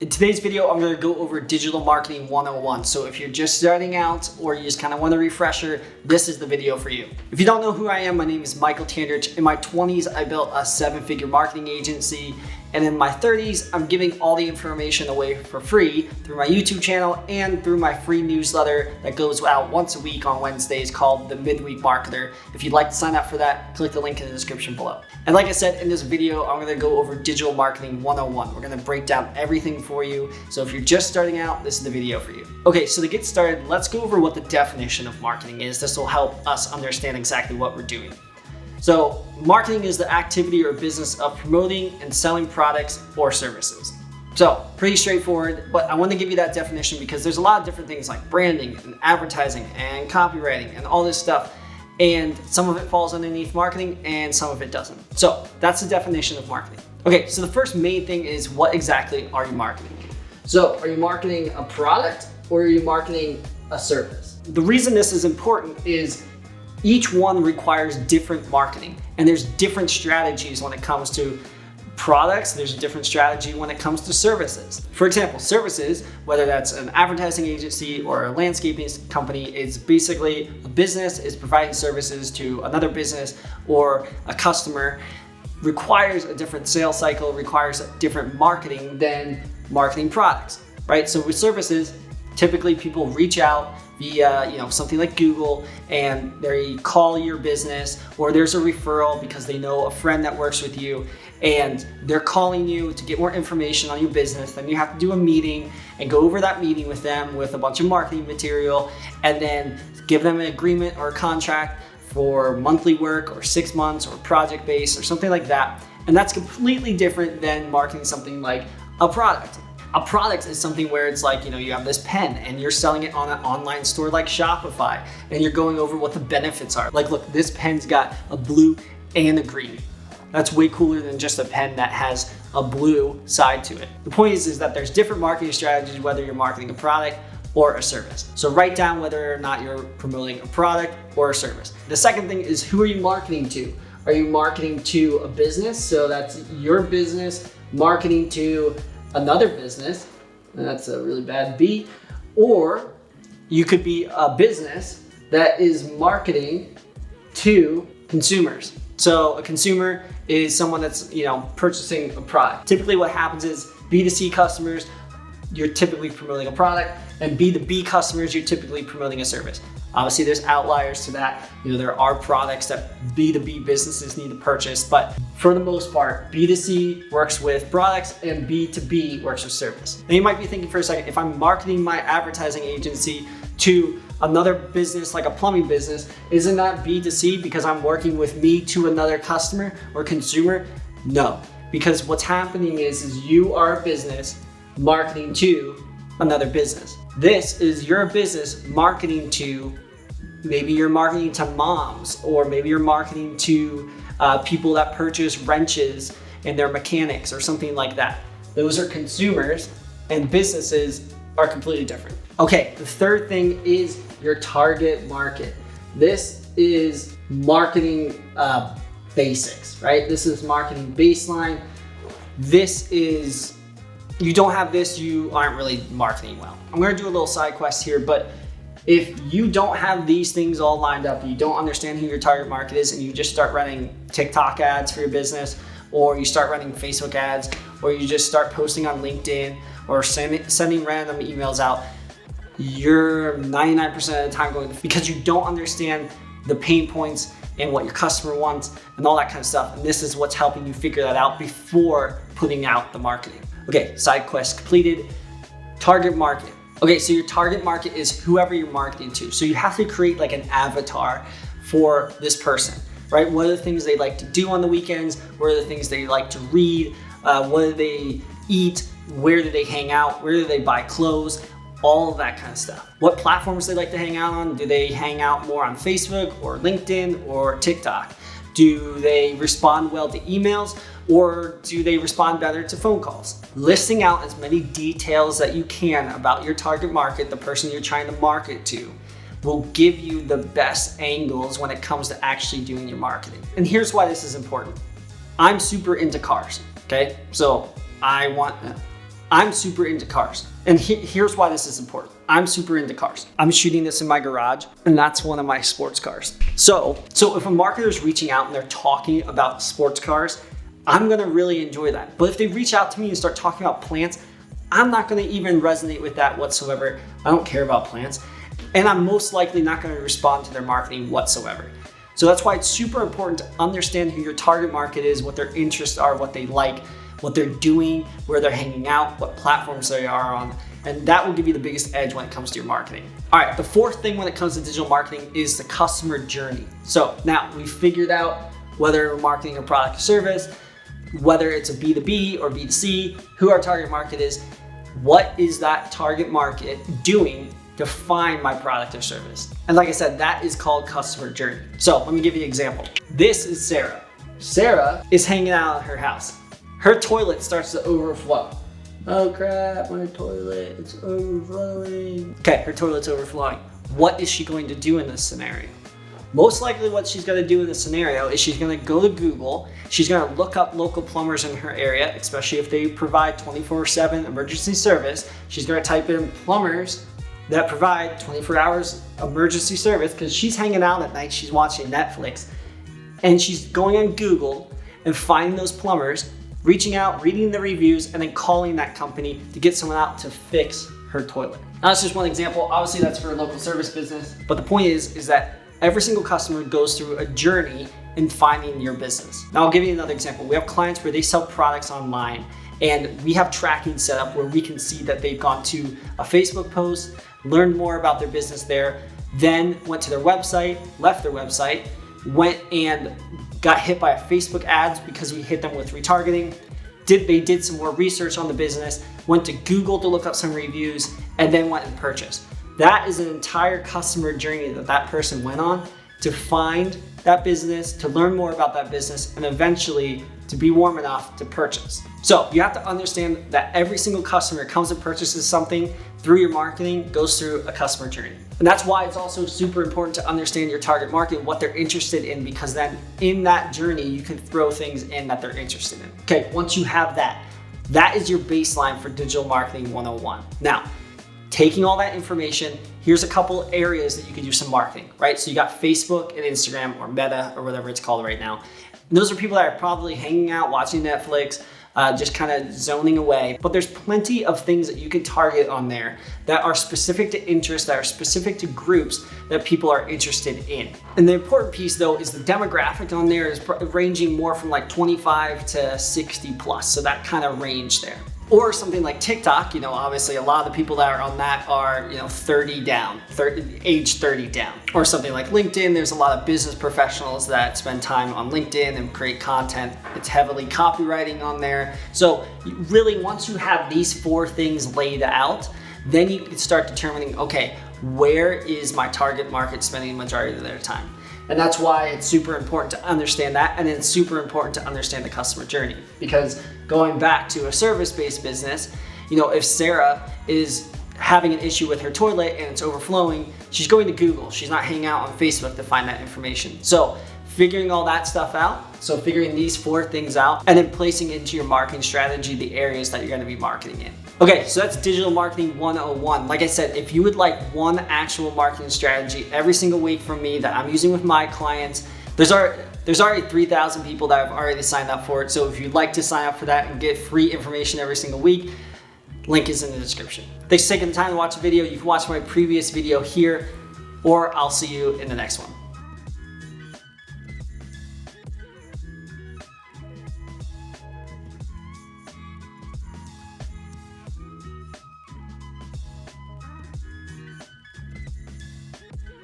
In today's video, I'm going to go over digital marketing 101. So if you're just starting out or you just kind of want a refresher, this is the video for you. If you don't know who I am, my name is Michael Tandarich. In my 20s, I built a 7-figure marketing agency. And in my 30s, I'm giving all the information away for free through my YouTube channel and through my free newsletter that goes out once a week on Wednesdays called The Midweek Marketer. If you'd like to sign up for that, click the link in the description below. And like I said, in this video, I'm gonna go over digital marketing 101. We're gonna break down everything for you. So if you're just starting out, this is the video for you. Okay, so to get started, let's go over what the definition of marketing is. This will help us understand exactly what we're doing. So marketing is the activity or business of promoting and selling products or services. So pretty straightforward, but I want to give you that definition because there's a lot of different things like branding and advertising and copywriting and all this stuff. And some of it falls underneath marketing and some of it doesn't. So that's the definition of marketing. Okay, so the first main thing is what exactly are you marketing? So are you marketing a product or are you marketing a service? The reason this is important is each one requires different marketing, and there's different strategies when it comes to products. There's a different strategy when it comes to services. For example, services, whether that's an advertising agency or a landscaping company, is basically a business is providing services to another business or a customer, requires a different sales cycle, requires a different marketing than marketing products, right? So with services, typically people reach out via something like Google and they call your business, or there's a referral because they know a friend that works with you and they're calling you to get more information on your business. Then you have to do a meeting and go over that meeting with them with a bunch of marketing material and then give them an agreement or a contract for monthly work or 6 months or project based or something like that. And that's completely different than marketing something like a product. A product is something where it's like, you have this pen and you're selling it on an online store like Shopify and you're going over what the benefits are. Like, look, this pen's got a blue and a green. That's way cooler than just a pen that has a blue side to it. The point is that there's different marketing strategies, whether you're marketing a product or a service. So write down whether or not you're promoting a product or a service. The second thing is, who are you marketing to? Are you marketing to a business? So that's your business marketing to another business, that's a really bad B, or you could be a business that is marketing to consumers. So a consumer is someone that's purchasing a product. Typically what happens is B2C customers, you're typically promoting a product, and B2B customers, you're typically promoting a service. Obviously there's outliers to that. There are products that B2B businesses need to purchase, but for the most part, B2C works with products and B2B works with service. Now you might be thinking for a second, if I'm marketing my advertising agency to another business like a plumbing business, isn't that B2C because I'm working with me to another customer or consumer? No, because what's happening is you are a business marketing to another business. This is your business marketing to, maybe you're marketing to moms, or maybe you're marketing to people that purchase wrenches and they're mechanics or something like that. Those are consumers, and businesses are completely different. Okay, the third thing is your target market. This is marketing basics, right? This is marketing baseline. You don't have this, you aren't really marketing well. I'm gonna do a little side quest here, but if you don't have these things all lined up, you don't understand who your target market is, and you just start running TikTok ads for your business, or you start running Facebook ads, or you just start posting on LinkedIn, or sending random emails out, you're 99% of the time going, because you don't understand the pain points and what your customer wants and all that kind of stuff. And this is what's helping you figure that out before putting out the marketing. Okay, side quest completed. Target market. Okay, so your target market is whoever you're marketing to. So you have to create like an avatar for this person, right? What are the things they like to do on the weekends? What are the things they like to read? What do they eat? Where do they hang out? Where do they buy clothes? All of that kind of stuff. What platforms they like to hang out on? Do they hang out more on Facebook or LinkedIn or TikTok? Do they respond well to emails, or do they respond better to phone calls? Listing out as many details that you can about your target market, the person you're trying to market to, will give you the best angles when it comes to actually doing your marketing. And here's why this is important. I'm super into cars, okay? So I want I'm super into cars. And here's why this is important. I'm super into cars. I'm shooting this in my garage, and that's one of my sports cars. So if a marketer is reaching out and they're talking about sports cars, I'm gonna really enjoy that. But if they reach out to me and start talking about plants, I'm not gonna even resonate with that whatsoever. I don't care about plants. And I'm most likely not gonna respond to their marketing whatsoever. So that's why it's super important to understand who your target market is, what their interests are, what they like, what they're doing, where they're hanging out, what platforms they are on, and that will give you the biggest edge when it comes to your marketing. All right, the fourth thing when it comes to digital marketing is the customer journey. So now we've figured out whether we're marketing a product or service, whether it's a B2B or B2C, who our target market is, what is that target market doing to find my product or service. And like I said, that is called customer journey. So let me give you an example. This is Sarah. Sarah is hanging out at her house. Her toilet starts to overflow. Oh crap, my toilet, it's overflowing. Okay, her toilet's overflowing. What is she going to do in this scenario? Most likely what she's gonna do in this scenario is she's gonna go to Google, she's gonna look up local plumbers in her area, especially if they provide 24/7 emergency service. She's gonna type in plumbers that provide 24 hours emergency service, because she's hanging out at night, she's watching Netflix, and she's going on Google and finding those plumbers, reaching out, reading the reviews, and then calling that company to get someone out to fix her toilet. Now that's just one example. Obviously that's for a local service business, but the point is that every single customer goes through a journey in finding your business. Now I'll give you another example. We have clients where they sell products online, and we have tracking set up where we can see that they've gone to a Facebook post, learned more about their business there, then went to their website, left their website, went and got hit by a Facebook ads because we hit them with retargeting. They did some more research on the business, went to Google to look up some reviews, and then went and purchased. That is an entire customer journey that person went on to find that business, to learn more about that business, and eventually to be warm enough to purchase. So you have to understand that every single customer comes and purchases something through your marketing, goes through a customer journey. And that's why it's also super important to understand your target market, what they're interested in, because then in that journey, you can throw things in that they're interested in. Okay, once you have that, that is your baseline for digital marketing 101. Now, taking all that information, here's a couple areas that you can do some marketing, right? So you got Facebook and Instagram, or Meta, or whatever it's called right now. And those are people that are probably hanging out, watching Netflix, just kind of zoning away. But there's plenty of things that you can target on there that are specific to interests, that are specific to groups that people are interested in. And the important piece though is the demographic on there is ranging more from like 25 to 60 plus. So that kind of range there. Or something like TikTok, obviously a lot of the people that are on that are, 30 down, age 30 down. Or something like LinkedIn, there's a lot of business professionals that spend time on LinkedIn and create content. It's heavily copywriting on there. So really, once you have these four things laid out, then you can start determining, okay, where is my target market spending the majority of their time? And that's why it's super important to understand that, and it's super important to understand the customer journey. Because going back to a service-based business, if Sarah is having an issue with her toilet and it's overflowing, she's going to Google. She's not hanging out on Facebook to find that information. So figuring all that stuff out, so figuring these four things out, and then placing into your marketing strategy the areas that you're gonna be marketing in. Okay, so that's digital marketing 101. Like I said, if you would like one actual marketing strategy every single week from me that I'm using with my clients, there's already 3,000 people that have already signed up for it. So if you'd like to sign up for that and get free information every single week, link is in the description. Thanks for taking the time to watch the video. You can watch my previous video here, or I'll see you in the next one.